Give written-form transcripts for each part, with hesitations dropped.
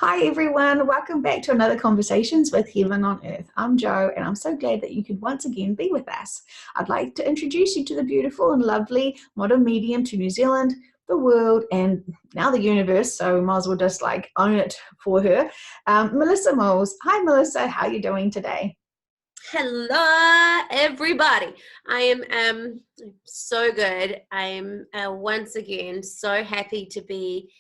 Hi everyone, welcome back to another Conversations with Healing on Earth. I'm Jo and I'm so glad that you could once again be with us. I'd like to introduce you to the beautiful and lovely modern medium to New Zealand, the world, and now the universe, so we might as well just own it for her. Melissa Moles. Hi Melissa, how are you doing today? Hello, everybody. I am so good. I'm once again so happy to be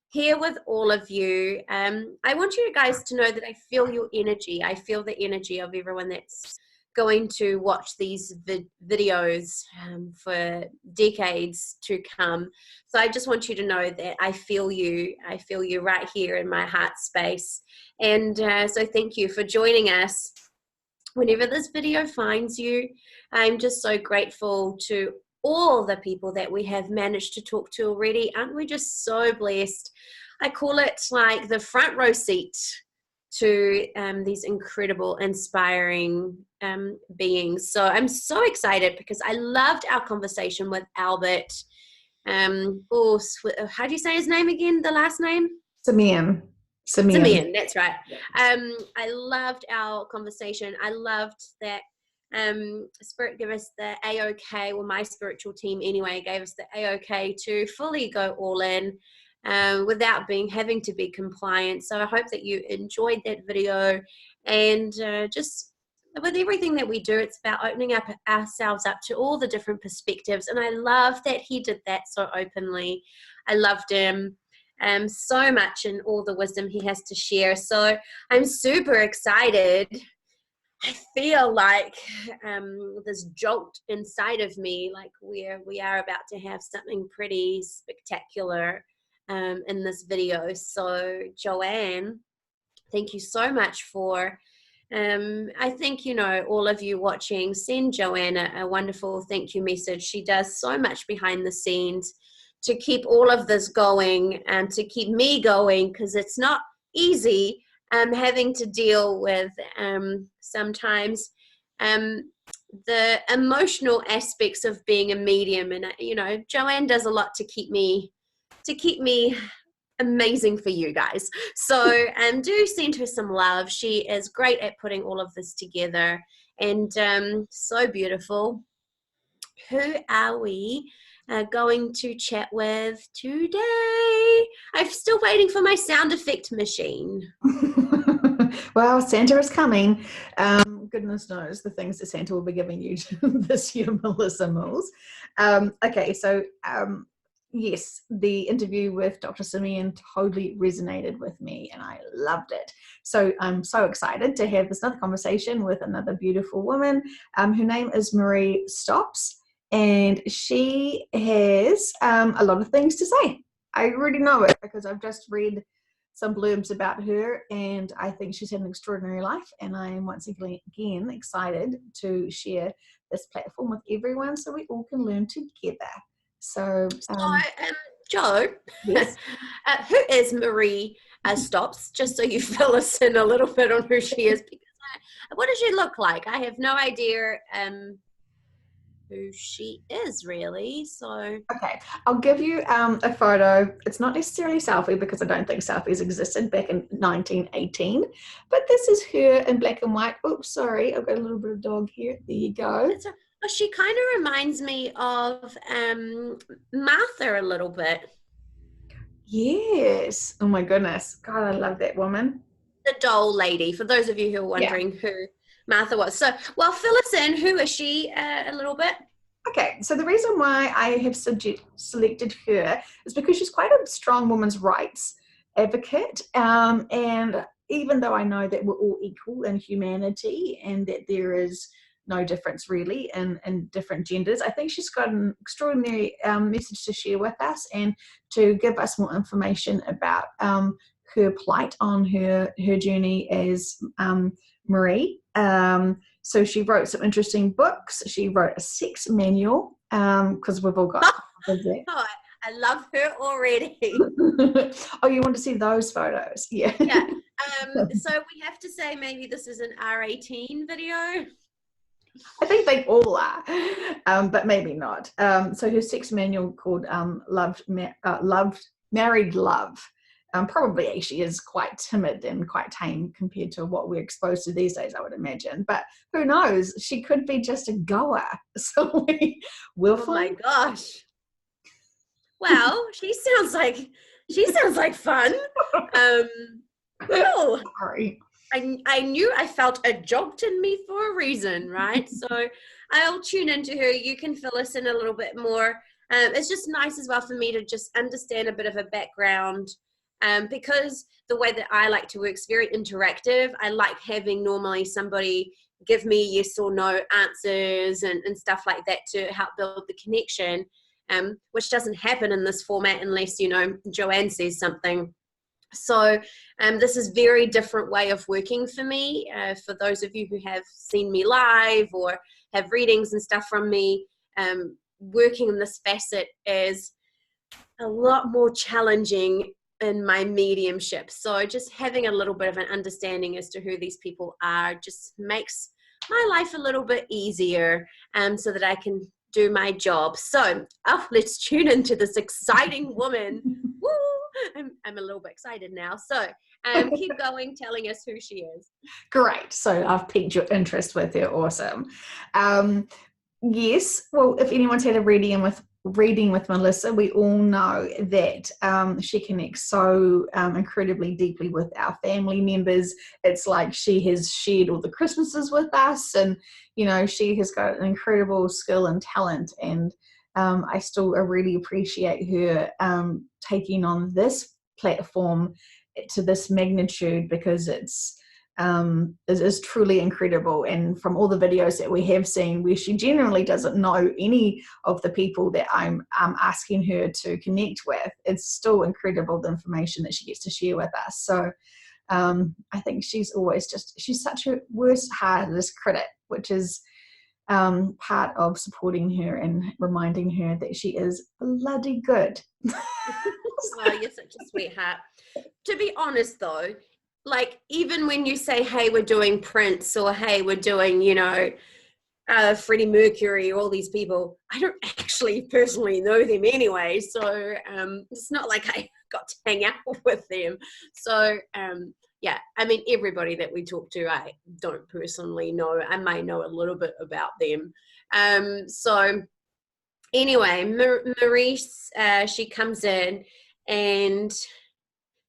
here with all of you. I want you guys to know that I feel your energy. I feel the energy of everyone that's going to watch these videos for decades to come. So I just want you to know that I feel you. I feel you right here in my heart space. And so thank you for joining us. Whenever this video finds you, I'm just so grateful to all the people that we have managed to talk to already. Aren't we just so blessed? I call it like the front row seat to these incredible, inspiring beings. So I'm so excited because I loved our conversation with Albert. How do you say his name again, the last name? Simeon. Simeon, that's right. I loved our conversation. I loved that Spirit gave us the A-OK, well, my spiritual team anyway, gave us the A-OK to fully go all in without having to be compliant. So I hope that you enjoyed that video, and just with everything that we do, it's about opening up ourselves up to all the different perspectives. And I love that he did that so openly. I loved him so much and all the wisdom he has to share. So I'm super excited. I feel like this jolt inside of me, like we are about to have something pretty spectacular in this video. So Joanne, thank you so much for I think, all of you watching, send Joanna a wonderful thank you message. She does so much behind the scenes to keep all of this going and to keep me going, because it's not easy having to deal with sometimes the emotional aspects of being a medium. And Joanne does a lot to keep me amazing for you guys. So do send her some love. She is great at putting all of this together, and so beautiful. Who are we going to chat with today? I'm still waiting for my sound effect machine. Well, Santa is coming. Goodness knows the things that Santa will be giving you this year, Melissa Mills. Okay, so yes, the interview with Dr. Simeon totally resonated with me and I loved it. So I'm so excited to have this another conversation with another beautiful woman. Her name is Marie Stops, and she has a lot of things to say. I already know it because I've just read some blurbs about her, and I think she's had an extraordinary life, and I am once again excited to share this platform with everyone so we all can learn together. So, Jo, yes. Who is Marie Stops? Just so you fill us in a little bit on who she is, because what does she look like? I have no idea who she is really. So Okay, I'll give you a photo. It's not necessarily selfie because I don't think selfies existed back in 1918, but this is her in black and white. Oops, sorry, I've got a little bit of dog here. There you go. She kind of reminds me of Martha a little bit. Yes. Oh my goodness. God, I love that woman. The doll lady, for those of you who are wondering who Martha was. So, well, fill us in. Who is she a little bit? Okay, so the reason why I have selected her is because she's quite a strong women's rights advocate. And even though I know that we're all equal in humanity and that there is no difference really in different genders, I think she's got an extraordinary message to share with us and to give us more information about her plight on her journey as Marie. So she wrote some interesting books. She wrote a sex manual because we've all got Oh, I love her already. Oh, you want to see those photos? Yeah. Yeah. So we have to say maybe this is an R18 video. I think they all are, but maybe not. So her sex manual called Married Love probably actually is quite timid and quite tame compared to what we're exposed to these days, I would imagine. But who knows? She could be just a goer. So we'll Oh my find. gosh. Wow, she sounds like fun. Um, oh, Sorry. I knew I felt a jolt in me for a reason, right? So I'll tune into her. You can fill us in a little bit more. It's just nice as well for me to just understand a bit of a background, because the way that I like to work is very interactive. I like having normally somebody give me yes or no answers and stuff like that to help build the connection, which doesn't happen in this format unless, Joanne says something. So this is very different way of working for me. For those of you who have seen me live or have readings and stuff from me, working in this facet is a lot more challenging in my mediumship. So just having a little bit of an understanding as to who these people are just makes my life a little bit easier, so that I can do my job. So let's tune into this exciting woman. Woo! I'm a little bit excited now. So keep going, telling us who she is. Great. So I've piqued your interest with her. Awesome. Yes. Well, if anyone's had a reading with Melissa, we all know that she connects so incredibly deeply with our family members. It's like she has shared all the Christmases with us, and she has got an incredible skill and talent. And I still really appreciate her taking on this platform to this magnitude, because it is truly incredible. And from all the videos that we have seen, where she genuinely doesn't know any of the people that I'm asking her to connect with, it's still incredible, the information that she gets to share with us. So I think she's such a worst hardest critic, which is part of supporting her and reminding her that she is bloody good. Oh, you're such a sweetheart. To be honest though, like even when you say, hey, we're doing Prince, or hey, we're doing, Freddie Mercury, all these people, I don't actually personally know them anyway. So it's not like I got to hang out with them. So yeah, I mean, everybody that we talk to, I don't personally know. I may know a little bit about them. So anyway, Maurice, she comes in, and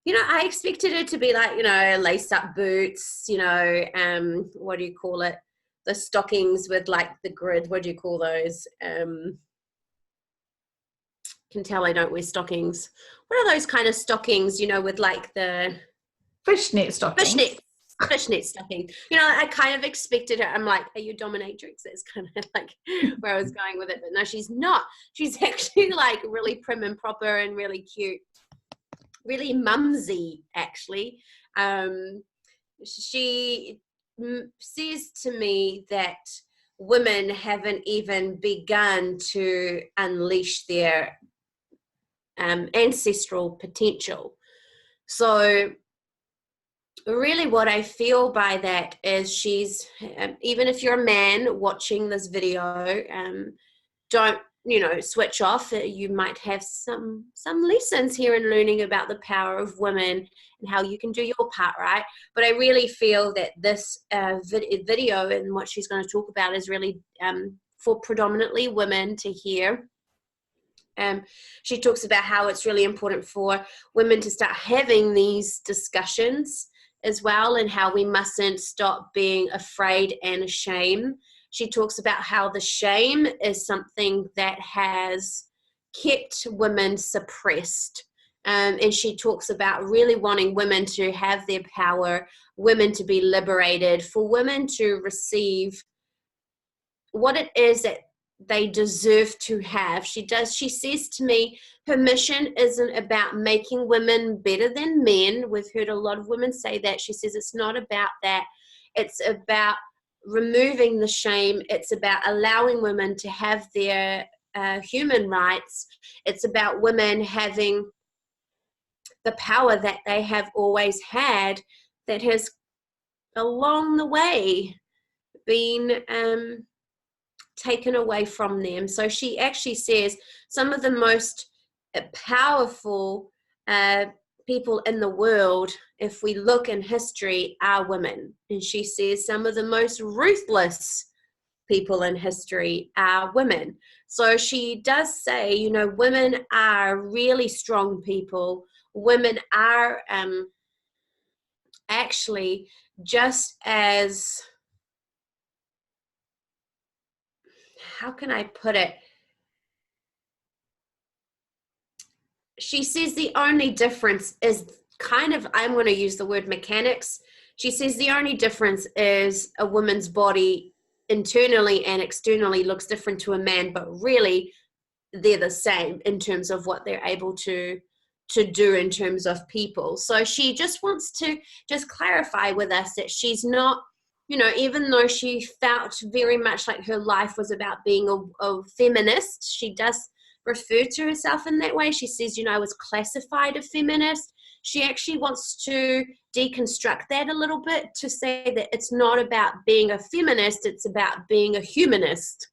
I expected it to be like, lace up boots, what do you call it? The stockings with like the grid. What do you call those? Can tell I don't wear stockings. What are those kind of stockings, with like the Fishnet stockings. Fishnet stocking. I kind of expected her. I'm like, are you dominatrix? That's kind of like where I was going with it. But no, she's not. She's actually like really prim and proper and really cute. Really mumsy, actually. She says to me that women haven't even begun to unleash their ancestral potential. So really what I feel by that is she's, even if you're a man watching this video, don't switch off. You might have some lessons here in learning about the power of women and how you can do your part, right? But I really feel that this video and what she's going to talk about is really for predominantly women to hear. She talks about how it's really important for women to start having these discussions as well, and how we mustn't stop being afraid and ashamed. She talks about how the shame is something that has kept women suppressed. And she talks about really wanting women to have their power, women to be liberated, for women to receive what it is that they deserve to have. She says to me, her mission isn't about making women better than men. We've heard a lot of women say that. She says it's not about that. It's about removing the shame. It's about allowing women to have their human rights. It's about women having the power that they have always had, that has along the way been taken away from them. So she actually says some of the most powerful people in the world, if we look in history, are women. And she says some of the most ruthless people in history are women. So she does say, you know, women are really strong people. Women are actually just as, how can I put it? She says the only difference is kind of, I'm going to use the word mechanics. She says the only difference is a woman's body internally and externally looks different to a man, but really they're the same in terms of what they're able to do in terms of people. So she just wants to just clarify with us that she's not, you know, even though she felt very much like her life was about being a feminist, she does refer to herself in that way. She says, you know, I was classified a feminist. She actually wants to deconstruct that a little bit to say that it's not about being a feminist, it's about being a humanist.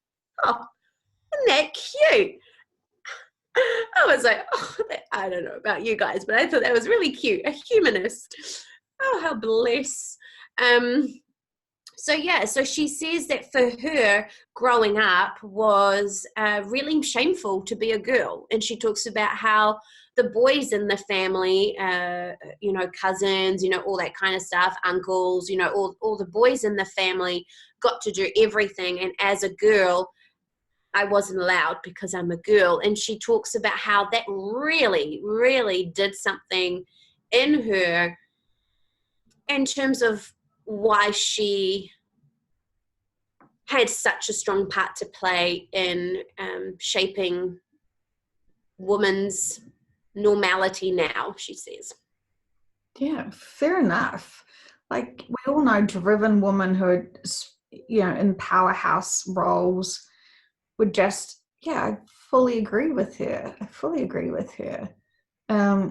Oh, isn't that cute? I was like, oh, I don't know about you guys, but I thought that was really cute. A humanist. Oh, how bless. So yeah, so she says that for her, growing up was really shameful to be a girl. And she talks about how the boys in the family, you know, cousins, you know, all that kind of stuff, uncles, you know, all the boys in the family got to do everything. And as a girl, I wasn't allowed because I'm a girl. And she talks about how that really, really did something in her in terms of why she had such a strong part to play in shaping women's normality now, she says. Yeah, fair enough. Like, we all know driven women who are, you know, in powerhouse roles would just, yeah, I fully agree with her. I fully agree with her. Yeah,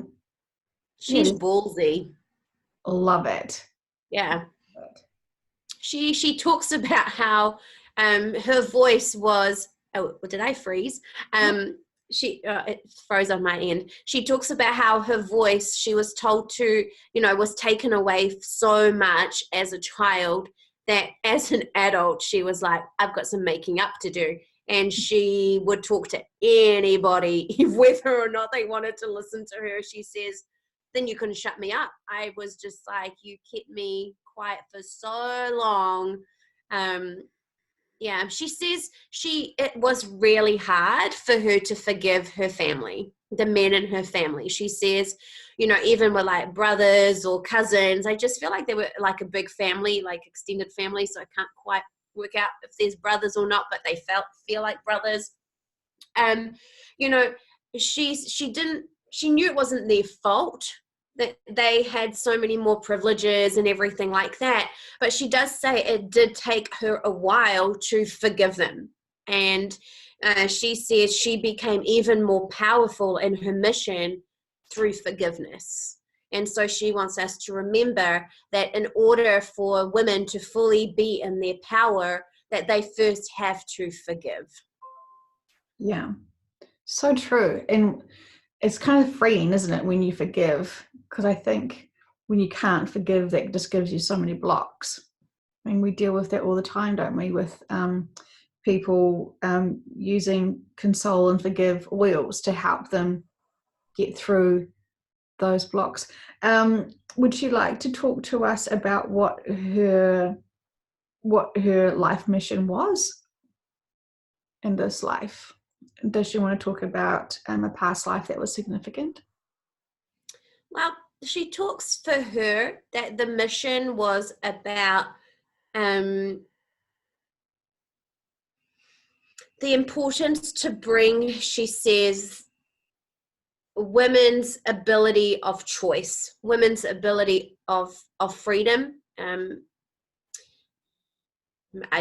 She's ballsy. love it. Yeah. She talks about how her voice was, oh, did I freeze? It froze on my end. She talks about how her voice, she was told to, you know, was taken away so much as a child that as an adult, she was like, I've got some making up to do. And she would talk to anybody, whether or not they wanted to listen to her. She says, then you couldn't shut me up. I was just like, you kept me quiet for so long. Yeah, she says it was really hard for her to forgive her family, the men in her family. She says, you know, even with like brothers or cousins, I just feel like they were like a big family, like extended family. So I can't quite work out if there's brothers or not, but they feel like brothers. You know, she knew it wasn't their fault that they had so many more privileges and everything like that. But she does say it did take her a while to forgive them. And she says she became even more powerful in her mission through forgiveness. And so she wants us to remember that in order for women to fully be in their power, that they first have to forgive. Yeah, so true. And it's kind of freeing, isn't it, when you forgive? Because I think when you can't forgive, that just gives you so many blocks. I mean, we deal with that all the time, don't we? With people using console and forgive oils to help them get through those blocks. Would you like to talk to us about what her life mission was in this life? Does she want to talk about a past life that was significant? Well, she talks for her that the mission was about the importance to bring, she says, women's ability of choice, women's ability of freedom. I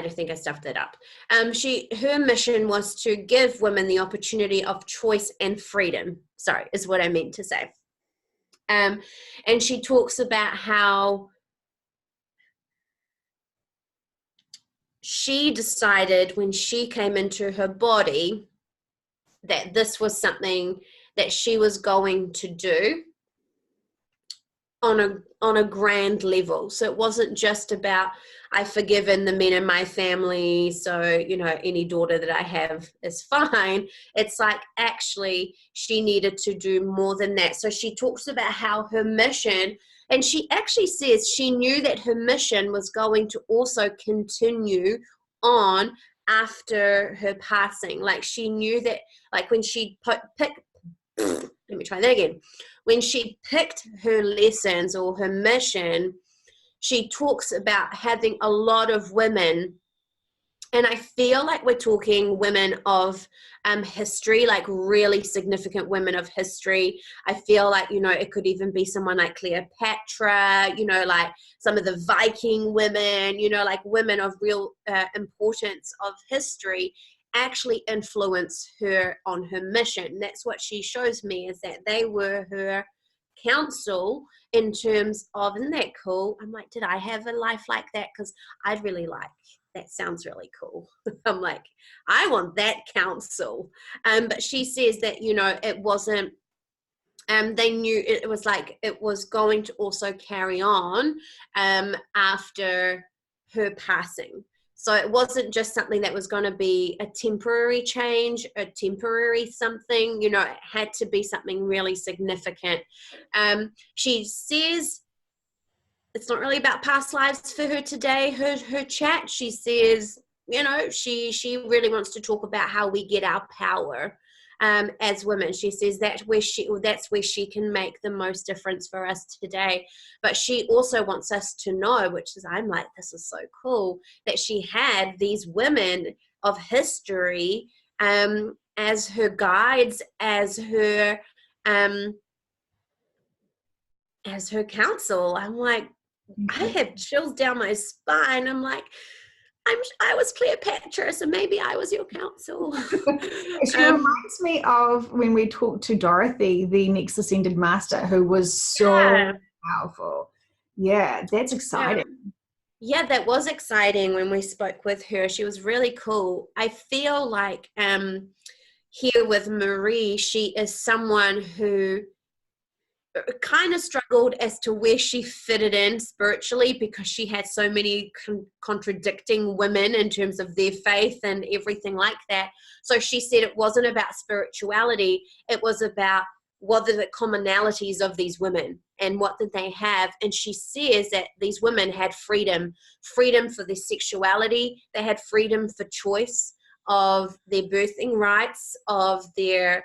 don't think I stuffed that up. Her mission was to give women the opportunity of choice and freedom. Sorry, is what I meant to say. And she talks about how she decided when she came into her body that this was something that she was going to do. on a grand level. So it wasn't just about, I've forgiven the men in my family, so any daughter that I have is fine. It's like, actually she needed to do more than that. So she talks about how her mission, and she actually says she knew that her mission was going to also continue on after her passing. Like, she knew that, like, when she let me try that again. When she picked her lessons or her mission, she talks about having a lot of women, and I feel like we're talking women of history, like really significant women of history. I feel like, it could even be someone like Cleopatra, like some of the Viking women, like women of real importance of history actually influence her on her mission. That's what she shows me, is that they were her counsel in terms of, isn't that cool? I'm like, did I have a life like that? Because I'd really like, that sounds really cool. I'm like, I want that counsel. But she says that, it wasn't, they knew it was like, it was going to also carry on after her passing. So it wasn't just something that was going to be a temporary change, a temporary something, it had to be something really significant. She says it's not really about past lives for her today, her chat. She says, she really wants to talk about how we get our power as women. She says that's where she can make the most difference for us today. But she also wants us to know, which is, I'm like, this is so cool, that she had these women of history as her guides, as her counsel. I'm like, I have chills down my spine. I'm like, I was Cleopatra, so maybe I was your counsel. She reminds me of when we talked to Dorothy, the next ascended master, who was so powerful. Yeah, that's exciting. Yeah, that was exciting when we spoke with her. She was really cool. I feel like here with Marie, she is someone who kind of struggled as to where she fitted in spiritually, because she had so many contradicting women in terms of their faith and everything like that. So she said it wasn't about spirituality, it was about what are the commonalities of these women and what did they have. And she says that these women had freedom for their sexuality, they had freedom for choice of their birthing rights, of their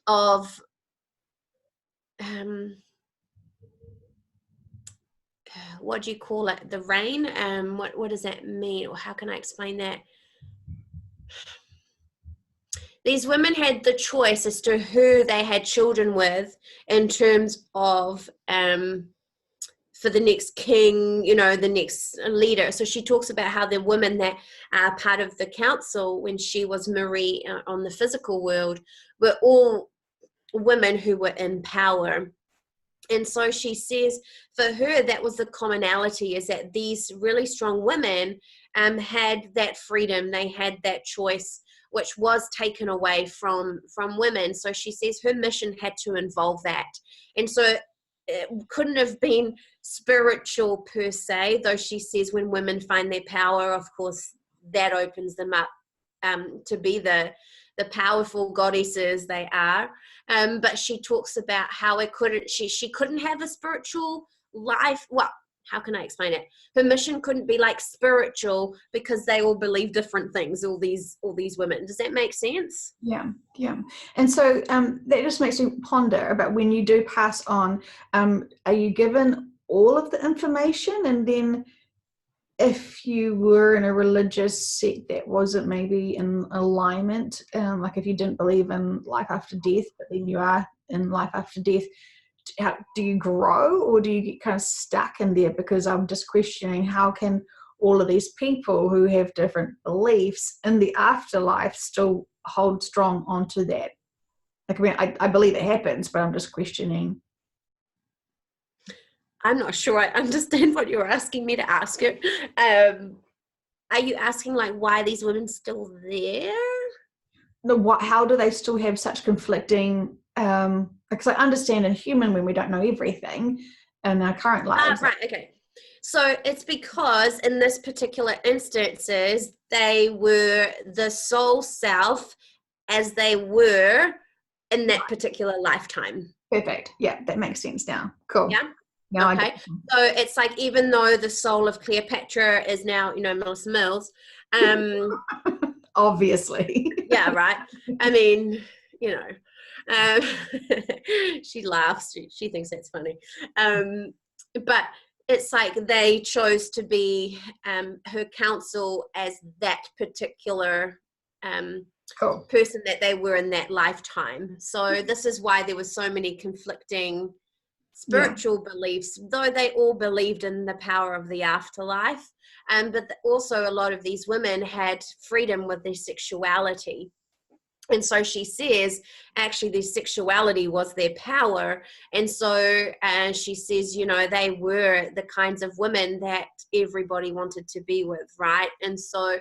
of what do you call it, the reign, what does that mean, or how can I explain that? These women had the choice as to who they had children with, in terms of for the next king, the next leader. So she talks about how the women that are part of the council when she was Marie on the physical world were all women who were in power. And so she says for her, that was the commonality, is that these really strong women had that freedom, they had that choice, which was taken away from women. So she says her mission had to involve that. And so it couldn't have been spiritual per se, though she says when women find their power, of course, that opens them up to be the powerful goddesses they are. But she talks about how she couldn't have a spiritual life. Well, how can I explain it? Her mission couldn't be like spiritual, because they all believe different things, all these women. Does that make sense? Yeah. And so that just makes me ponder about, when you do pass on, are you given all of the information? And then if you were in a religious sect that wasn't maybe in alignment, like if you didn't believe in life after death, but then you are in life after death, how do you grow, or do you get kind of stuck in there? Because I'm just questioning, how can all of these people who have different beliefs in the afterlife still hold strong onto that? Like, I mean, I believe it happens, but I'm just questioning. I'm not sure I understand what you're asking me to ask it. Are you asking like why these women still there? How do they still have such conflicting because I understand in human when we don't know everything in our current lives. Right, okay. So it's because in this particular instances, they were the soul self as they were in that particular lifetime. Perfect. Yeah, that makes sense now. Cool. Yeah. Now Okay. So it's like, even though the soul of Cleopatra is now, Melissa Mills, obviously. yeah, right. I mean, um, she laughs. She thinks that's funny. But it's like they chose to be her counsel as that particular Cool. person that they were in that lifetime. So this is why there were so many conflicting spiritual beliefs, though they all believed in the power of the afterlife. But also a lot of these women had freedom with their sexuality. And so she says, actually, their sexuality was their power. And so she says, they were the kinds of women that everybody wanted to be with, right? And so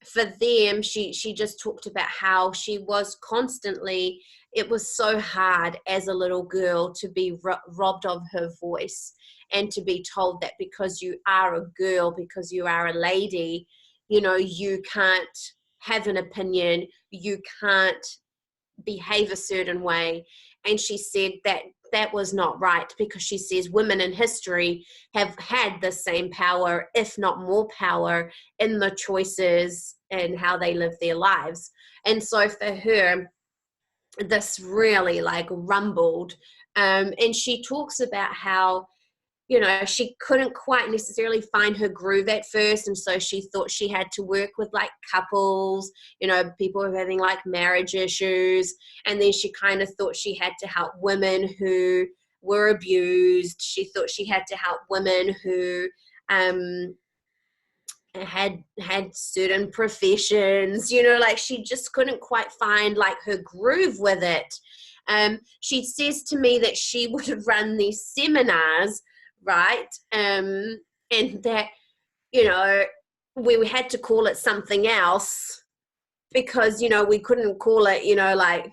for them, she just talked about how she was constantly, it was so hard as a little girl to be robbed of her voice, and to be told that because you are a girl, because you are a lady, you can't have an opinion, you can't behave a certain way. And she said that that was not right, because she says women in history have had the same power, if not more power, in the choices and how they live their lives. And so for her, this really like rumbled. And she talks about how she couldn't quite necessarily find her groove at first. And so she thought she had to work with like couples, people who are having like marriage issues. And then she kind of thought she had to help women who were abused. She thought she had to help women who had certain professions, like she just couldn't quite find like her groove with it. She says to me that she would run these seminars, right? And that, we had to call it something else, because, we couldn't call it, like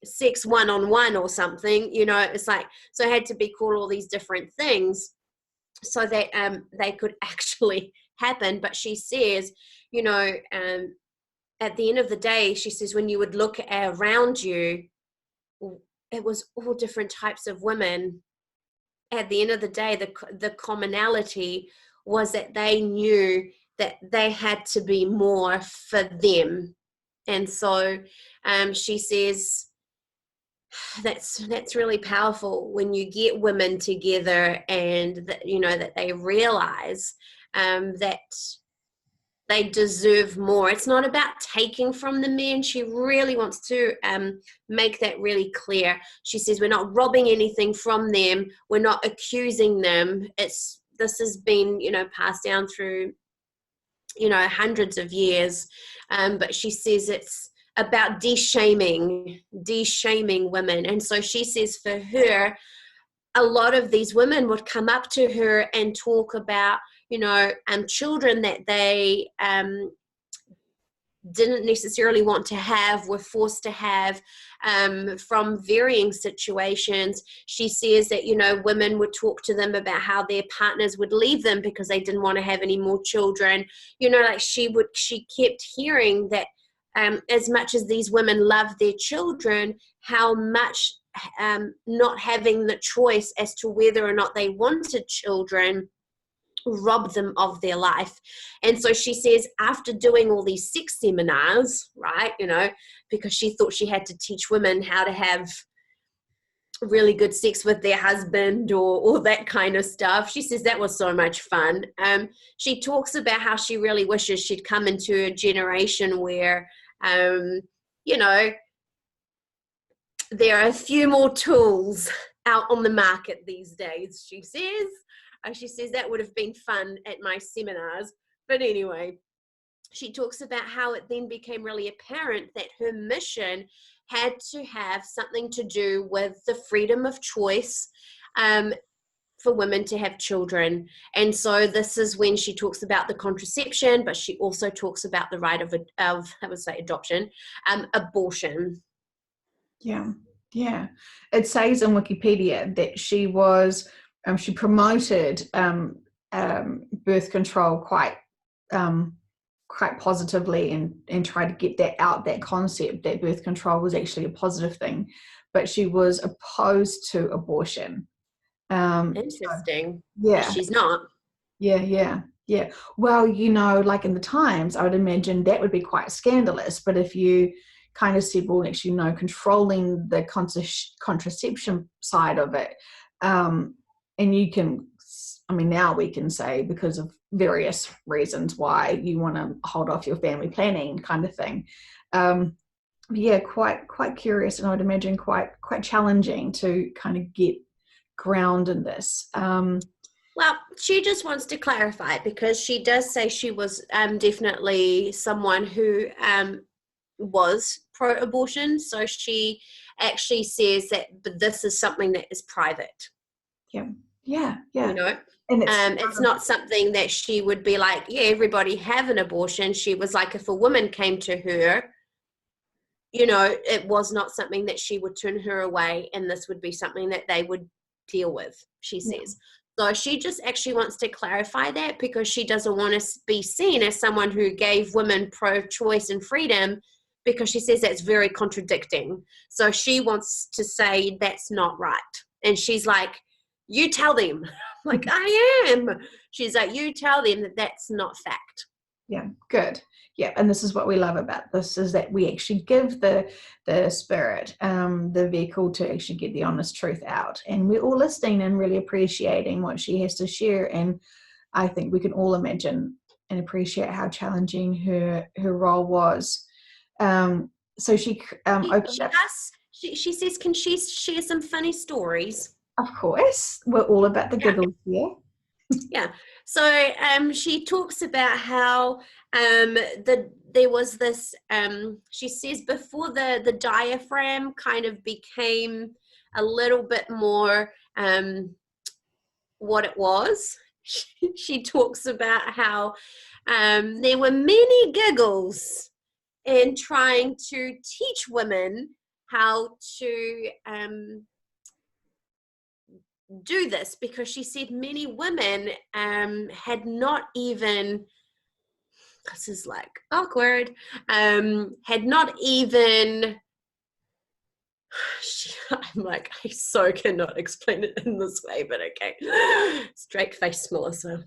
sex one-on-one or something, it's like, so it had to be called all these different things so that they could actually happen. But she says, at the end of the day, she says, when you would look around you, it was all different types of women. At the end of the day, the commonality was that they knew that they had to be more for them. And so she says that's really powerful when you get women together, and that that they realize that they deserve more. It's not about taking from the men. She really wants to make that really clear. She says, we're not robbing anything from them. We're not accusing them. This has been, passed down through, hundreds of years. But she says it's about de-shaming women. And so she says for her, a lot of these women would come up to her and talk about, children that they didn't necessarily want to have, were forced to have from varying situations. She says that, women would talk to them about how their partners would leave them because they didn't want to have any more children. Like she kept hearing that as much as these women loved their children, how much not having the choice as to whether or not they wanted children robbed them of their life. And so she says, after doing all these sex seminars, right, because she thought she had to teach women how to have really good sex with their husband or all that kind of stuff. She says that was so much fun. She talks about how she really wishes she'd come into a generation where, there are a few more tools out on the market these days, she says. She says that would have been fun at my seminars. But anyway, she talks about how it then became really apparent that her mission had to have something to do with the freedom of choice for women to have children. And so this is when she talks about the contraception, but she also talks about the right of I would say adoption, abortion. Yeah, yeah. It says in Wikipedia that she promoted birth control um, quite positively, and tried to get that concept that birth control was actually a positive thing, but she was opposed to abortion. So, Interesting. Because yeah, she's not. yeah, yeah, yeah. Well, like in the times, I would imagine that would be quite scandalous. But if you kind of said, well, actually, no, controlling the contraception side of it, and you can, I mean, now we can say because of various reasons why you want to hold off your family planning kind of thing. Um, yeah, quite curious, and I would imagine quite challenging to kind of get ground in this. Well, she just wants to clarify because she does say she was definitely someone who was pro-abortion. So she actually says that this is something that is private. Yeah, yeah, You yeah. know, And it's it's not something that she would be like, yeah, everybody have an abortion. She was like, if a woman came to her, it was not something that she would turn her away, and this would be something that they would deal with, she yeah, says. So she just actually wants to clarify that because she doesn't want to be seen as someone who gave women pro-choice and freedom, because she says that's very contradicting. So she wants to say that's not right. And she's like, you tell them. Like, I am. She's like, you tell them that that's not fact. yeah, good. Yeah, and this is what we love about this, is that we actually give the spirit the vehicle to actually get the honest truth out, and we're all listening and really appreciating what she has to share. And I think we can all imagine and appreciate how challenging her role was. So she opened She up. does. She says, can she share some funny stories? Of course, we're all about the Yeah, giggles here. yeah. So she talks about how there was this. She says before the diaphragm kind of became a little bit more what it was. She talks about how there were many giggles in trying to teach women how to do this, because she said many women had not even, this is like awkward, had not even, I'm like, I so cannot explain it in this way, but okay. Straight face, Melissa.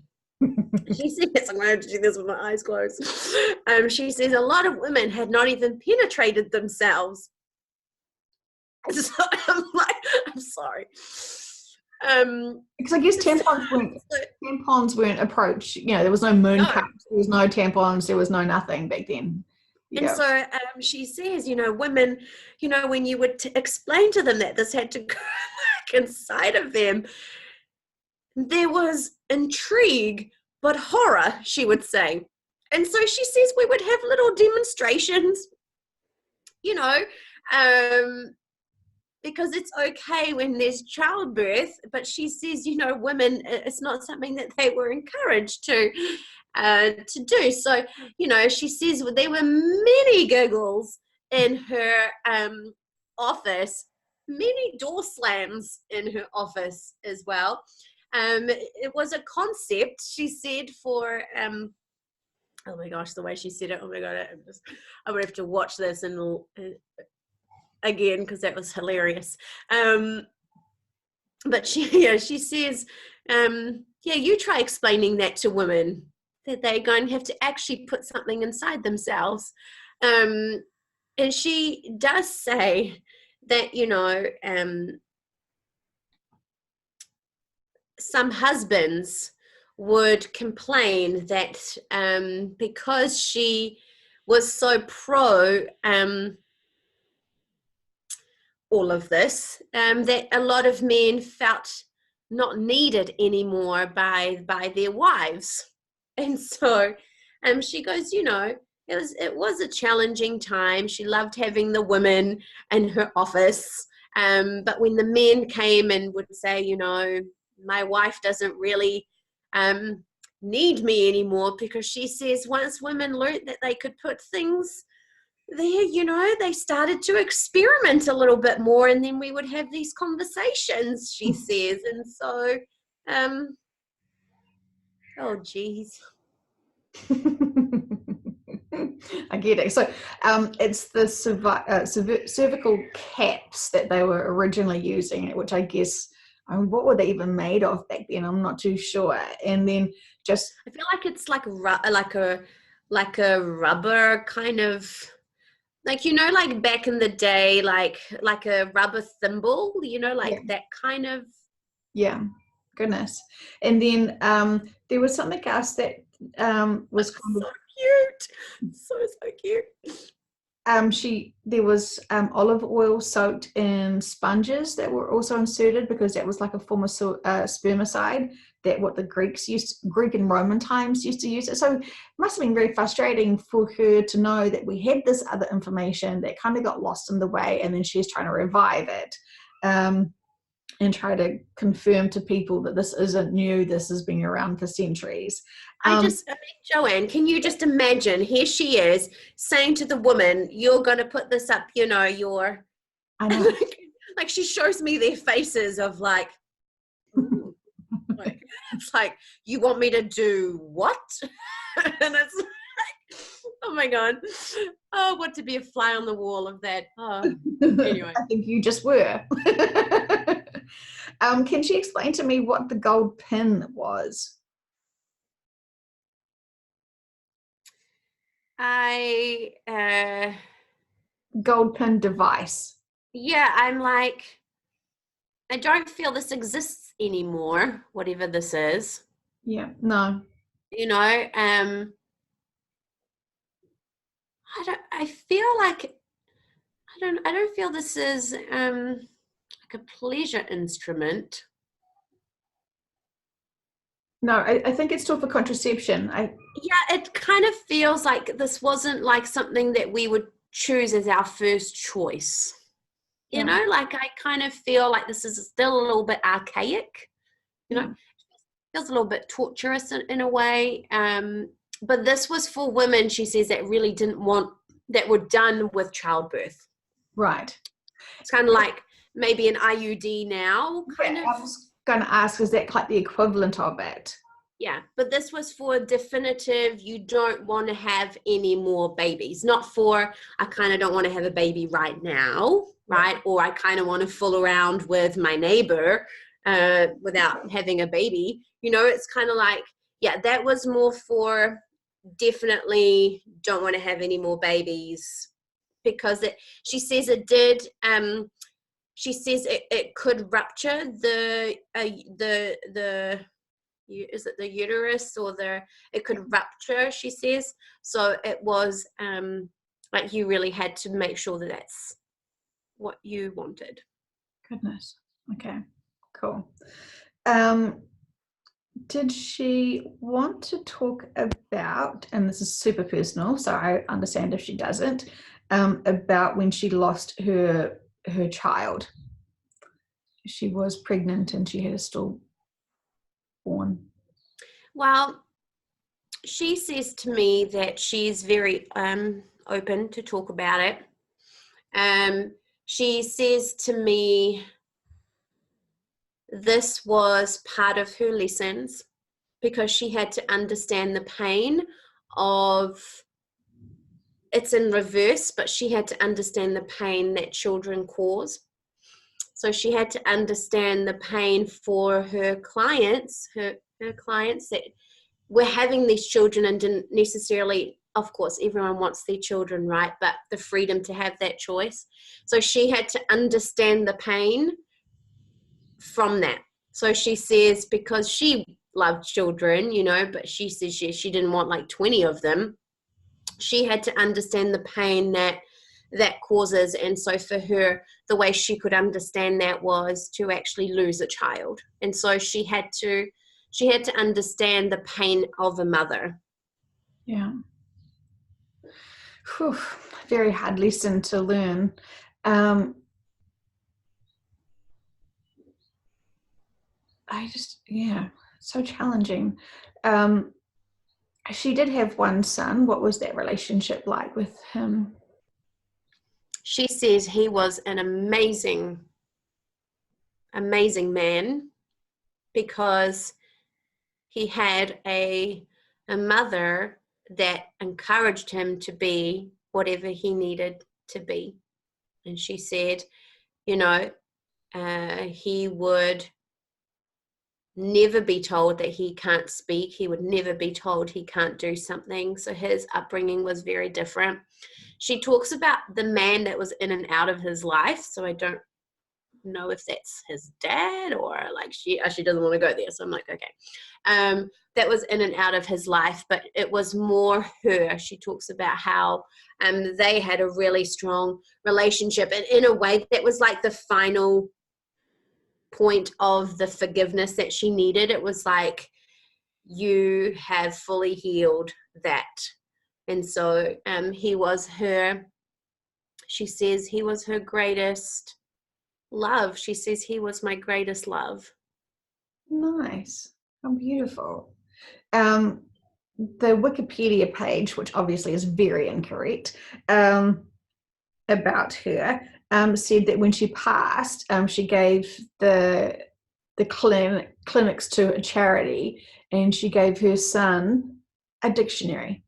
She says, I'm going to do this with my eyes closed. She says a lot of women had not even penetrated themselves. So I'm like, I'm sorry. Because I guess tampons weren't approached. There was no moon No. cups, there was no tampons, there was no nothing back then. And Yeah, so she says, women, when you would explain to them that this had to go back inside of them, there was intrigue, but horror, she would say. And so she says we would have little demonstrations, you know, um, because it's okay when there's childbirth, but she says, women, it's not something that they were encouraged to do. So, she says there were many giggles in her office, many door slams in her office as well. It was a concept, she said, for oh my gosh, the way she said it, oh my god, I would have to watch this and again, because that was hilarious. But she says, you try explaining that to women, that they're going to have to actually put something inside themselves. And she does say that, some husbands would complain that because she was so pro all of this, that a lot of men felt not needed anymore by their wives. And so she goes, it was a challenging time. She loved having the women in her office, but when the men came and would say, my wife doesn't really need me anymore, because she says once women learned that they could put things there, you know, they started to experiment a little bit more, and then we would have these conversations, she says. And so, oh geez. I get it. So it's the cervical caps that they were originally using, which I guess, what were they even made of back then? I'm not too sure. And then just, I feel like it's like a rubber kind of, like, you know, like back in the day, like a rubber thimble, you know, like that kind of. yeah, goodness. And then there was something else that was kind So cute. So cute. there was olive oil soaked in sponges that were also inserted, because that was like a form of spermicide, that what the Greek and Roman times used to use it. So it must have been very frustrating for her to know that we had this other information that kind of got lost in the way, and then she's trying to revive it. And try to confirm to people that this isn't new, this has been around for centuries. I mean, Joanne, can you just imagine, here she is saying to the woman, you're going to put this up, you know, I know. like she shows me their faces of like, like, it's like, you want me to do what? And it's like, oh my God. Oh, what to be a fly on the wall of that. Oh, anyway. I think you just were. Can she explain to me what the gold pin was? Gold pin device. Yeah, I'm like, I don't feel this exists anymore, whatever this is. Yeah, no. You know, I feel like I don't feel this is like a pleasure instrument. No, I think it's still for contraception. Yeah, it kind of feels like this wasn't like something that we would choose as our first choice. You know, like I kind of feel like this is still a little bit archaic, you know, feels a little bit torturous in a way. But this was for women, she says, that really didn't want, that were done with childbirth. Right. It's kind of like maybe an IUD now, kind of. I was going to ask, is that like the equivalent of it? Yeah, but this was for definitive, you don't want to have any more babies. Not for, I kind of don't want to have a baby right now, right? Or I kind of want to fool around with my neighbor without having a baby. You know, it's kind of like, yeah, that was more for definitely don't want to have any more babies, because she says it did, she says it could rupture the is it the uterus or it could rupture, she says. So it was like you really had to make sure that that's what you wanted. Goodness. Okay, cool. Did she want to talk about, and this is super personal, so I understand if she doesn't, about when she lost her child? She was pregnant and she had a stillborn. Well, she says to me that she's very open to talk about it. She says to me this was part of her lessons, because she had to understand the pain of, it's in reverse, but she had to understand the pain that children cause. So she had to understand the pain for her clients, her clients that were having these children and didn't necessarily, of course, everyone wants their children, right? But the freedom to have that choice. So she had to understand the pain from that. So she says, because she loved children, you know, but she says she didn't want like 20 of them. She had to understand the pain that causes. And so for her, the way she could understand that was to actually lose a child. And so she had to understand the pain of a mother. Yeah. Whew, very hard lesson to learn. So challenging. She did have one son. What was that relationship like with him? she says he was an amazing, amazing man because he had a mother that encouraged him to be whatever he needed to be. And she said, you know, he would never be told that he can't speak. He would never be told he can't do something. So his upbringing was very different. She talks about the man that was in and out of his life. So I don't know if that's his dad or like she doesn't want to go there. So I'm like, okay. That was in and out of his life, but it was more her. She talks about how they had a really strong relationship, and in a way that was like the final point of the forgiveness that she needed. It was like, you have fully healed that. And so he was her, she says he was her greatest love. She says he was my greatest love. Nice. How beautiful. The Wikipedia page, which obviously is very incorrect, about her, said that when she passed, she gave the clinics to a charity, and she gave her son a dictionary.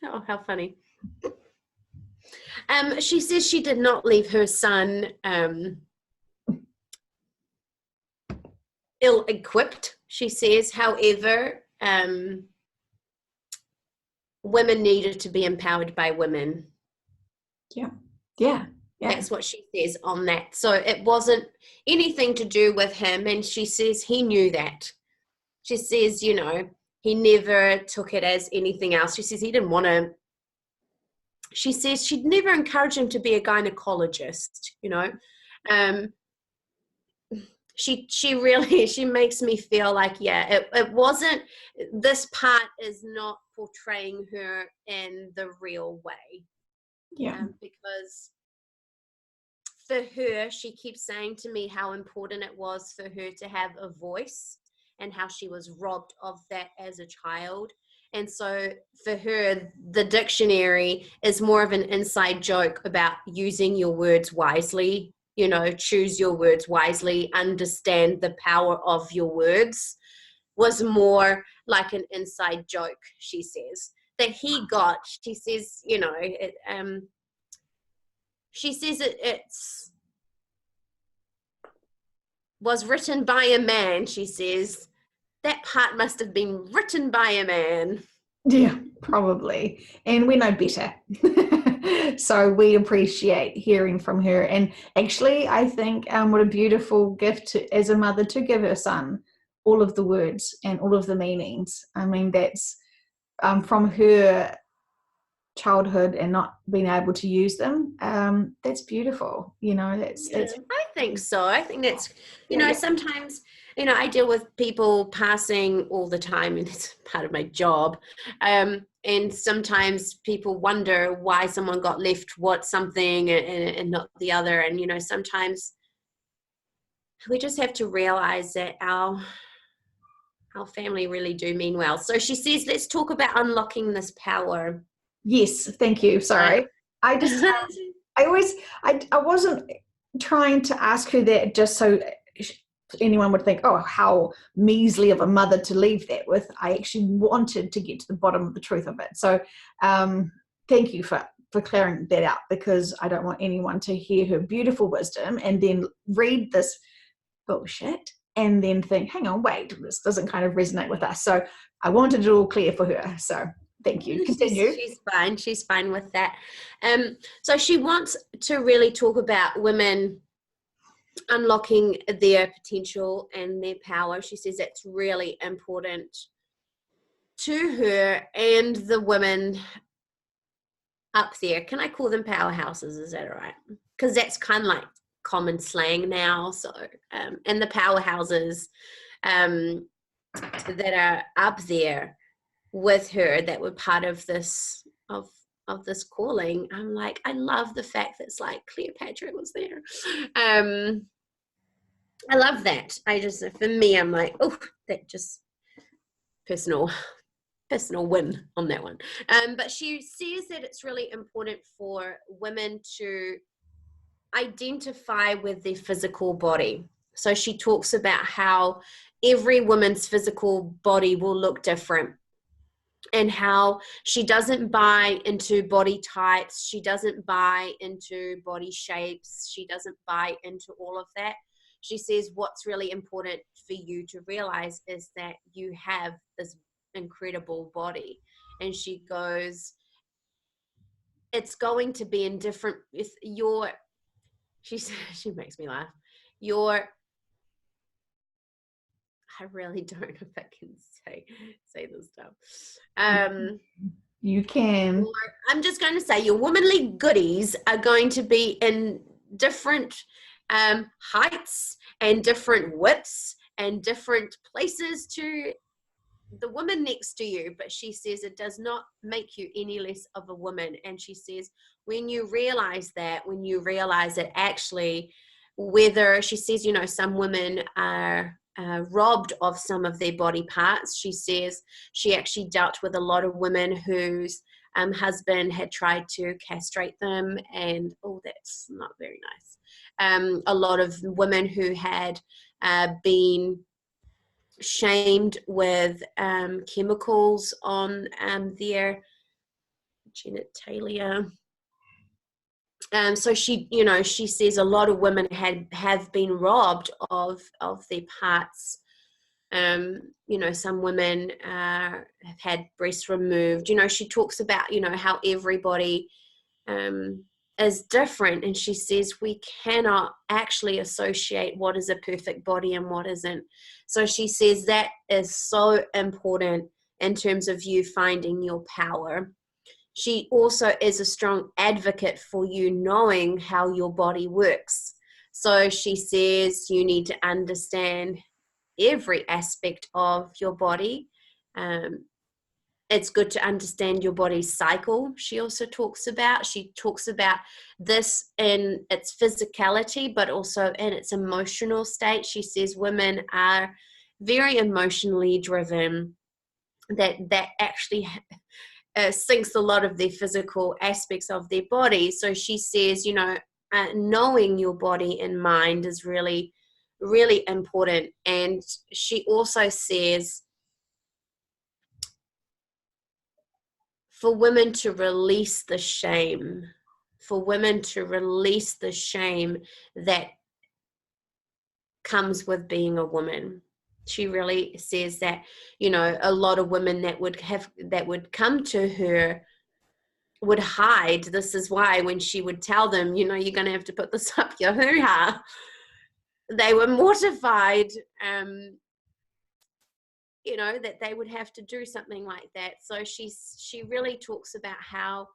Oh, how funny. She says she did not leave her son ill-equipped. She says, however, women needed to be empowered by women. Yeah. Yeah. Yeah. That's what she says on that. So it wasn't anything to do with him. And she says he knew that. She says, you know, he never took it as anything else. She says he didn't want to. She says she'd never encouraged him to be a gynecologist, you know. She really, she makes me feel like, yeah, it wasn't, this part is not portraying her in the real way. Yeah. Because for her, she keeps saying to me how important it was for her to have a voice and how she was robbed of that as a child. And so for her, the dictionary is more of an inside joke about using your words wisely, you know, choose your words wisely, understand the power of your words, was more like an inside joke, she says, that he got. She says, you know, she says it's was written by a man. She says that part must have been written by a man. Yeah, probably. And we know better. So we appreciate hearing from her. And actually, I think what a beautiful gift as a mother to give her son all of the words and all of the meanings. I mean, that's from her childhood and not being able to use them. That's beautiful. You know, that's I think so. I think that's, you know, sometimes, you know, I deal with people passing all the time, and it's part of my job. And sometimes people wonder why someone got left something and not the other. And, you know, sometimes we just have to realize that our family really do mean well. So she says, let's talk about unlocking this power. Yes, thank you. Sorry. I just I wasn't trying to ask her that just so anyone would think, oh, how measly of a mother to leave that with. I actually wanted to get to the bottom of the truth of it. So thank you for clearing that out, because I don't want anyone to hear her beautiful wisdom and then read this bullshit and then think, hang on, wait, this doesn't kind of resonate with us. So I wanted it all clear for her. So thank you. Continue. She's fine. She's fine with that. So she wants to really talk about women unlocking their potential and their power. She says that's really important to her and the women up there. Can I call them powerhouses? Is that all right? Because that's kind of like common slang now. So, and the powerhouses that are up there with her that were part of this of this calling. I'm like, I love the fact that it's like Cleopatra was there. I love that. I just, for me, I'm like, oh, that just personal. personal win on that one. But she says that it's really important for women to identify with their physical body. So she talks about how every woman's physical body will look different, and how she doesn't buy into body types, she doesn't buy into body shapes, she doesn't buy into all of that. She says what's really important for you to realize is that you have this incredible body. And she goes, it's going to be in different, with your, she makes me laugh, your, I really don't know if I can say this stuff. You can. I'm just going to say your womanly goodies are going to be in different heights and different widths and different places to the woman next to you. But she says it does not make you any less of a woman. And she says when you realize that, actually, whether, she says, you know, some women are robbed of some of their body parts. She says she actually dealt with a lot of women whose husband had tried to castrate them, and that's not very nice. A lot of women who had been shamed with chemicals on their genitalia. So she, you know, she says a lot of women have been robbed of their parts. You know, some women have had breasts removed. You know, she talks about, you know, how everybody is different, and she says we cannot actually associate what is a perfect body and what isn't. So she says that is so important in terms of you finding your power. She also is a strong advocate for you knowing how your body works. So she says you need to understand every aspect of your body. It's good to understand your body's cycle. She talks about this in its physicality, but also in its emotional state. She says women are very emotionally driven, that actually sinks a lot of their physical aspects of their body. So she says, you know, knowing your body and mind is really, really important. And she also says for women to release the shame, that comes with being a woman. She really says that, you know, a lot of women that would come to her would hide. This is why when she would tell them, you know, you're going to have to put this up your hoo-ha, they were mortified, you know, that they would have to do something like that. So she really talks about how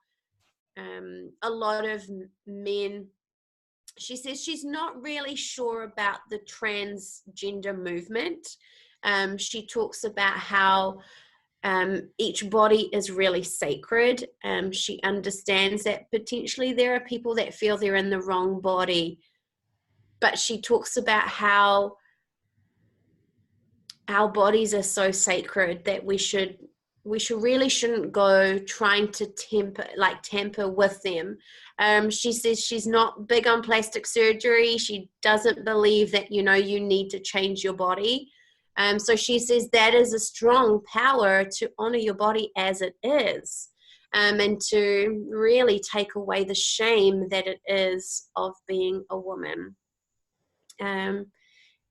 a lot of men, she says she's not really sure about the transgender movement. She talks about how each body is really sacred. She understands that potentially there are people that feel they're in the wrong body, but she talks about how our bodies are so sacred that we really shouldn't go trying to tamper with them. She says she's not big on plastic surgery. She doesn't believe that, you know, you need to change your body. So she says that is a strong power to honor your body as it is, and to really take away the shame that it is of being a woman.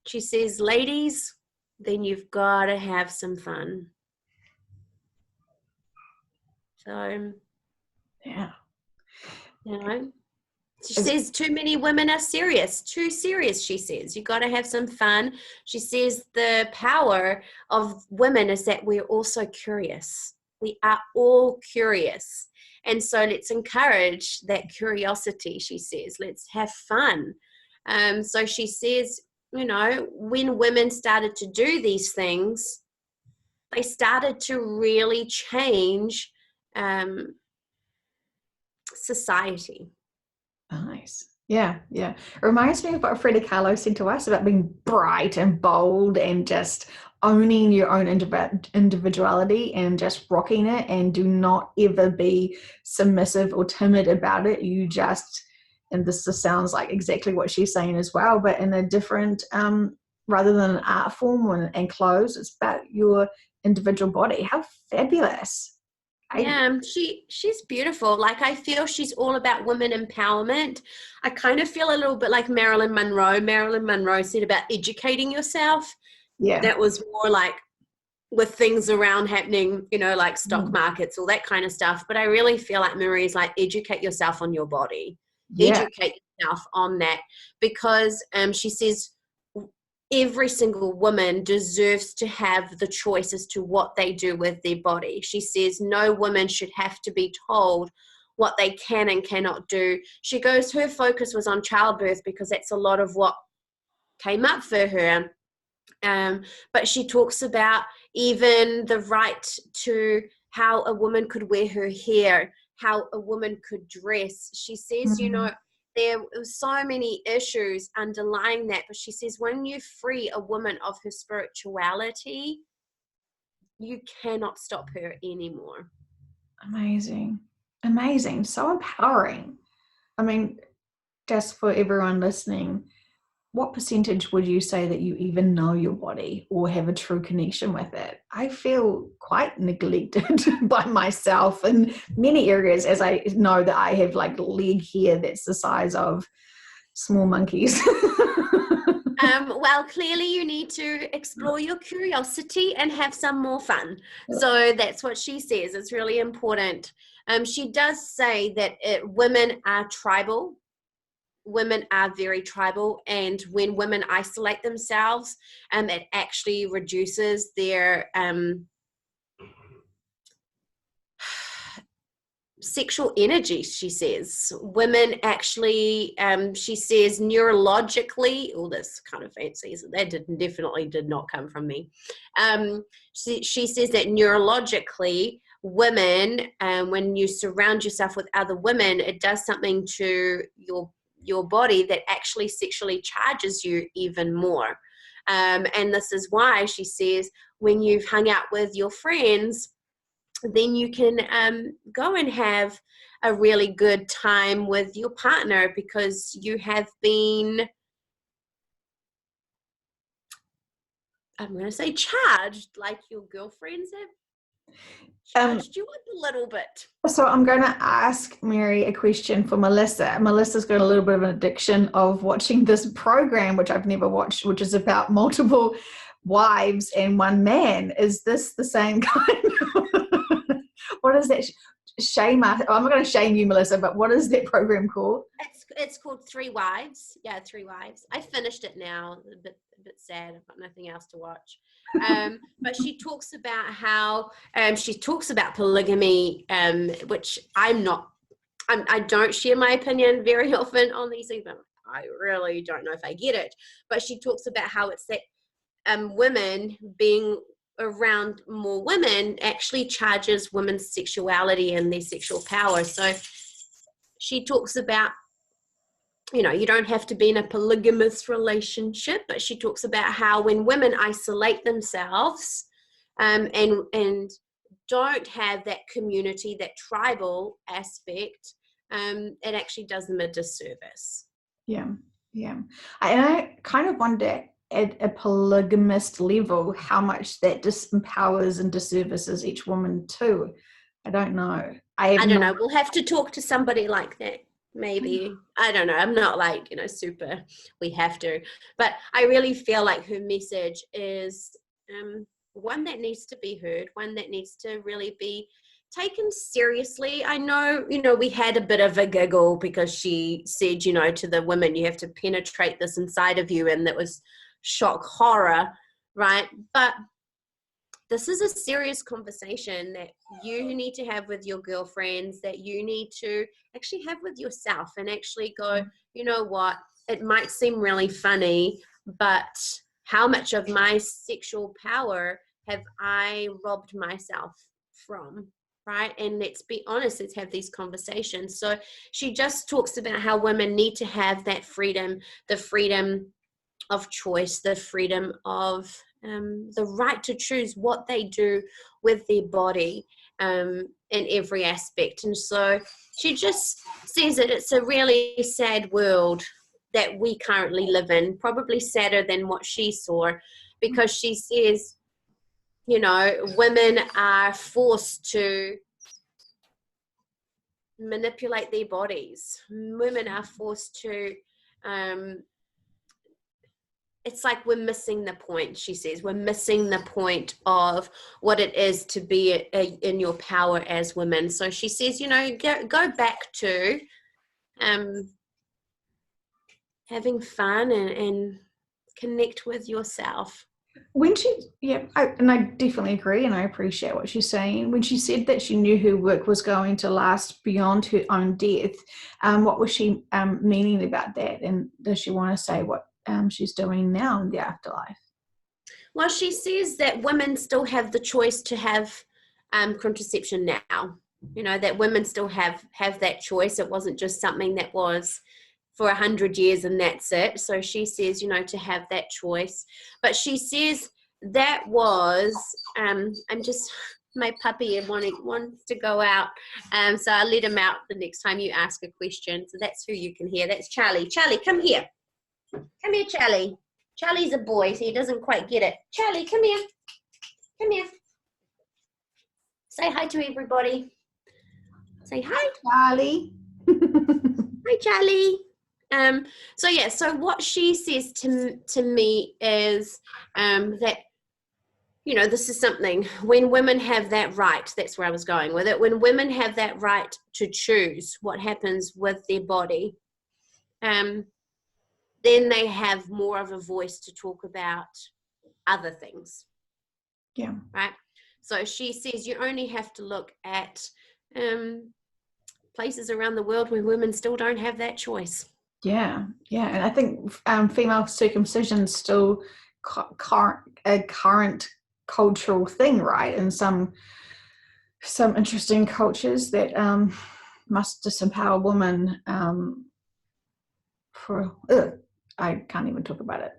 She says, ladies, then you've got to have some fun. So, yeah, you know, she says too many women are too serious, she says. You got to have some fun. She says the power of women is that we're also curious. We are all curious. And so let's encourage that curiosity, she says. Let's have fun. So she says, you know, when women started to do these things, they started to really change society. Nice. Yeah, yeah. It reminds me of what Frida Kahlo said to us about being bright and bold and just owning your own individuality and just rocking it, and do not ever be submissive or timid about it. You just, and this just sounds like exactly what she's saying as well, but in a different, rather than an art form and clothes, it's about your individual body. How fabulous. I, Yeah, she's beautiful. Like, I feel she's all about women empowerment. I kind of feel a little bit like Marilyn Monroe. Marilyn Monroe said about educating yourself. yeah. That was more like with things around happening, like stock Mm. markets, all that kind of stuff. But I really feel like Marie's like, educate yourself on your body, Yeah. educate yourself on that, because she says every single woman deserves to have the choice as to what they do with their body. She says no woman should have to be told what they can and cannot do. She goes, her focus was on childbirth because that's a lot of what came up for her. But she talks about even the right to how a woman could wear her hair, how a woman could dress. She says, Mm. there were so many issues underlying that, but she says when you free a woman of her spirituality, you cannot stop her anymore. Amazing. Amazing. So empowering. I mean, just for everyone listening, what percentage would you say that you even know your body or have a true connection with it? I feel quite neglected by myself in many areas, as I know that I have like leg hair that's the size of small monkeys. Well, clearly you need to explore your curiosity and have some more fun. So that's what she says. It's really important. She does say that women are tribal. Women are very tribal, and when women isolate themselves, it actually reduces their sexual energy. She says women actually, she says neurologically, all this kind of fancy, that definitely did not come from me. She says that neurologically women, when you surround yourself with other women, it does something to your body that actually sexually charges you even more. And this is why she says when you've hung out with your friends, then you can go and have a really good time with your partner because you have been, I'm going to say charged, like your girlfriends have um, charged you up a little bit. so I'm going to ask Mary a question for Melissa. Melissa's got a little bit of an addiction of watching this program, which I've never watched, which is about multiple wives and one man. Is this the same kind of, what is that? Shame us. I'm not going to shame you, Melissa, but what is that program called? It's called Three Wives. Yeah, Three Wives. I finished it now. A bit sad. I've got nothing else to watch. But she talks about how she talks about polygamy, which I don't share my opinion very often on these things. But I really don't know if I get it. But she talks about how it's that women being around more women actually charges women's sexuality and their sexual power. So she talks about, you don't have to be in a polygamous relationship, but she talks about how when women isolate themselves and don't have that community, that tribal aspect, it actually does them a disservice. Yeah, yeah. And I kind of wonder at a polygamist level how much that disempowers and disservices each woman too. I don't know. I have I don't no. know. We'll have to talk to somebody like that. Maybe. I don't know. I'm not like, super, we have to. But I really feel like her message is one that needs to be heard, one that needs to really be taken seriously. I know, we had a bit of a giggle because she said, to the women, you have to penetrate this inside of you. And that was shock horror, right? But this is a serious conversation that you need to have with your girlfriends, that you need to actually have with yourself and actually go, you know what, it might seem really funny, but how much of my sexual power have I robbed myself from? right? And let's be honest, let's have these conversations. So she just talks about how women need to have that freedom, the freedom of choice, the freedom of the right to choose what they do with their body in every aspect. And so she just says that it's a really sad world that we currently live in, probably sadder than what she saw, because she says, you know, women are forced to manipulate their bodies. Women are forced to, it's like we're missing the point, she says. We're missing the point of what it is to be in your power as women. So she says, you know, go back to having fun and connect with yourself. When she, and I definitely agree, and I appreciate what she's saying. When she said that she knew her work was going to last beyond her own death, what was she meaning about that? And does she want to say what she's doing now in the afterlife? Well, she says that women still have the choice to have contraception now. You know, that women still have that choice. It wasn't just something that was for 100 years and that's it. So she says, you know, to have that choice. But she says that was, I'm just, my puppy wants to go out. So I'll let him out the next time you ask a question. So that's who you can hear. That's Charlie. Charlie, come here. Come here, Charlie. Charlie's a boy, so he doesn't quite get it. Charlie, come here. Come here. Say hi to everybody. Say hi. Charlie. Hi, Charlie. So what she says to me is that, you know, this is something, when women have that right, that's where I was going with it, when women have that right to choose what happens with their body, then they have more of a voice to talk about other things. Yeah. Right. So she says you only have to look at places around the world where women still don't have that choice. Yeah, and I think female circumcision is still a current cultural thing, right? In some interesting cultures that must disempower women for. I can't even talk about it.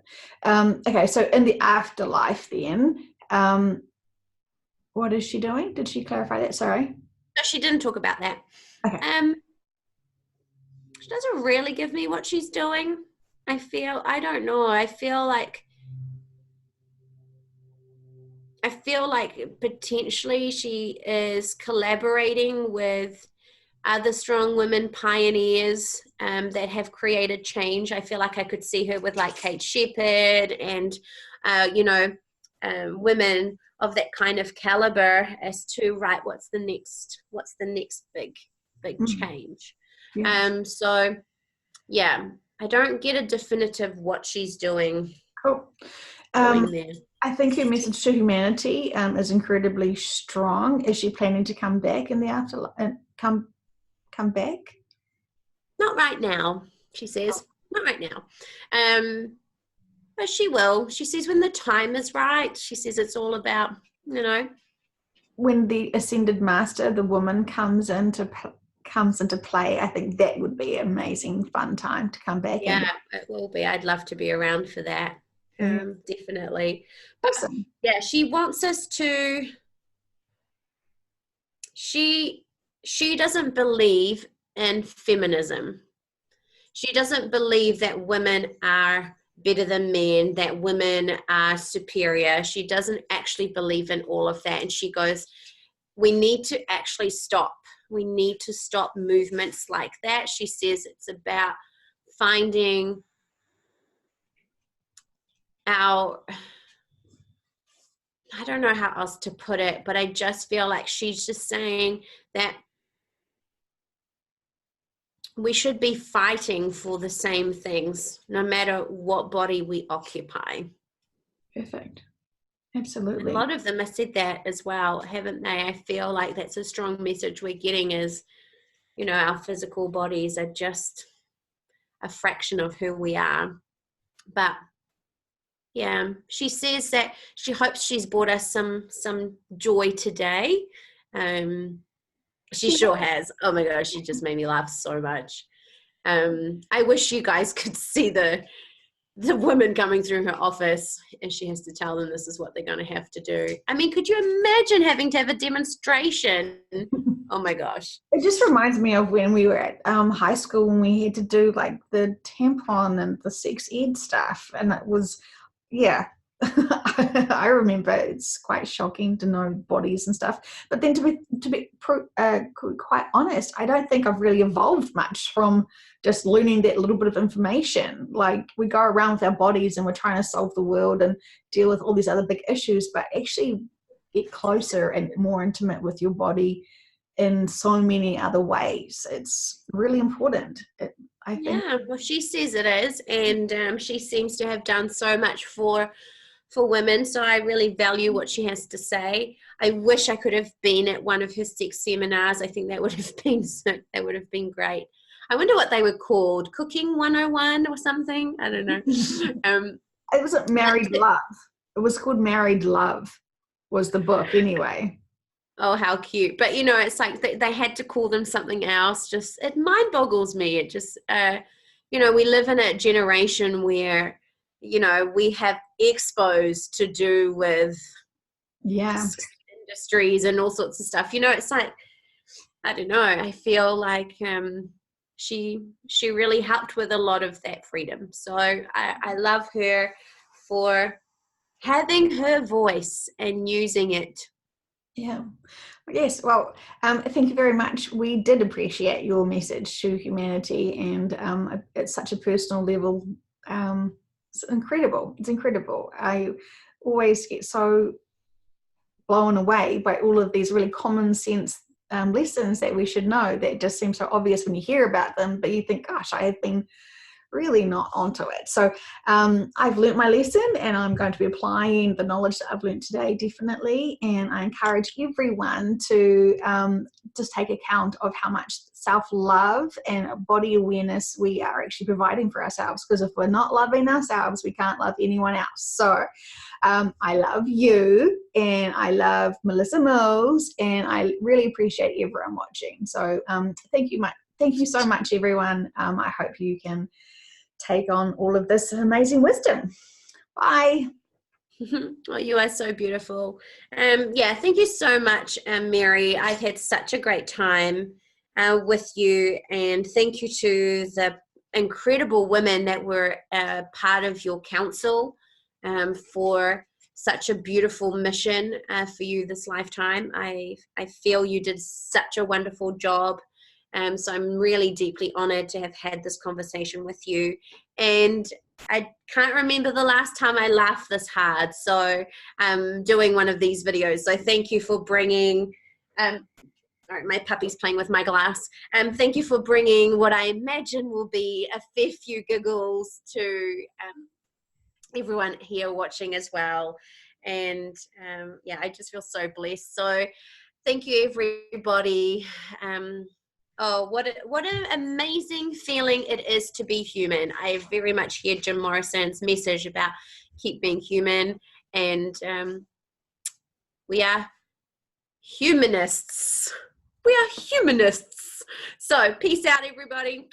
Okay, so in the afterlife, then, what is she doing? Did she clarify that? Sorry. No, she didn't talk about that. Okay. She doesn't really give me what she's doing. I don't know. I feel like potentially she is collaborating with other strong women pioneers that have created change. I feel like I could see her with like Kate Shepherd and, women of that kind of caliber as to, right, what's the next big change. Yeah. So yeah, I don't get a definitive what she's doing. Cool. There. I think her message to humanity is incredibly strong. Is she planning to come back in the afterlife? Come back? Not right now, she says. Not right now. But she will. She says when the time is right. She says it's all about, you know. When the ascended master, the woman, comes into play, I think that would be an amazing, fun time to come back. Yeah, it will be. I'd love to be around for that. Definitely. Awesome. Yeah, she wants us to. She doesn't believe in feminism. She doesn't believe that women are better than men, that women are superior. She doesn't actually believe in all of that. And she goes, we need to actually stop. We need to stop movements like that. She says it's about finding I don't know how else to put it, but I just feel like she's just saying that we should be fighting for the same things, no matter what body we occupy. Perfect. Absolutely. A lot of them have said that as well, haven't they? I feel like that's a strong message we're getting is, you know, our physical bodies are just a fraction of who we are. But yeah, she says that she hopes she's brought us some joy today. She sure has. Oh my gosh, she just made me laugh so much. I wish you guys could see the woman coming through her office, and she has to tell them this is what they're going to have to do. I mean, could you imagine having to have a demonstration? Oh my gosh. It just reminds me of when we were at high school, when we had to do like the tampon and the sex ed stuff. And it was, yeah, I remember it's quite shocking to know bodies and stuff. But then quite honest, I don't think I've really evolved much from just learning that little bit of information. Like, we go around with our bodies and we're trying to solve the world and deal with all these other big issues, but actually get closer and more intimate with your body in so many other ways. It's really important. I think. Yeah, well, she says it is, and she seems to have done so much for women, so I really value what she has to say. I wish I could have been at one of her sex seminars. I think that would have been great. I wonder what they were called, Cooking 101 or something. I don't know. It wasn't Married Love. It was called Married Love, was the book anyway. Oh, how cute. But, it's like they had to call them something else. Just, it mind boggles me. It just, we live in a generation where, we have expos to do with industries and all sorts of stuff. It's like, I don't know. I feel like she really helped with a lot of that freedom. So I love her for having her voice and using it. Yeah. Yes. Well, thank you very much. We did appreciate your message to humanity, and at such a personal level. It's incredible. It's incredible. I always get so blown away by all of these really common sense lessons that we should know, that just seem so obvious when you hear about them, but you think, gosh, I have been really not onto it. So I've learnt my lesson, and I'm going to be applying the knowledge that I've learnt today, definitely. And I encourage everyone to just take account of how much self-love and body awareness we are actually providing for ourselves, because if we're not loving ourselves, we can't love anyone else. So I love you, and I love Melissa Mills, and I really appreciate everyone watching. So thank you so much, everyone. I hope you can take on all of this amazing wisdom. Bye. Oh, you are so beautiful. Thank you so much, Mary. I've had such a great time with you, and thank you to the incredible women that were part of your council for such a beautiful mission for you this lifetime. I feel you did such a wonderful job. So I'm really deeply honored to have had this conversation with you. And I can't remember the last time I laughed this hard. So I'm doing one of these videos. So thank you for bringing, all right, my puppy's playing with my glass. Thank you for bringing what I imagine will be a fair few giggles to everyone here watching as well. And I just feel so blessed. So thank you, everybody. Oh, what an amazing feeling it is to be human. I very much hear Jim Morrison's message about keep being human, and we are humanists. We are humanists. So peace out, everybody.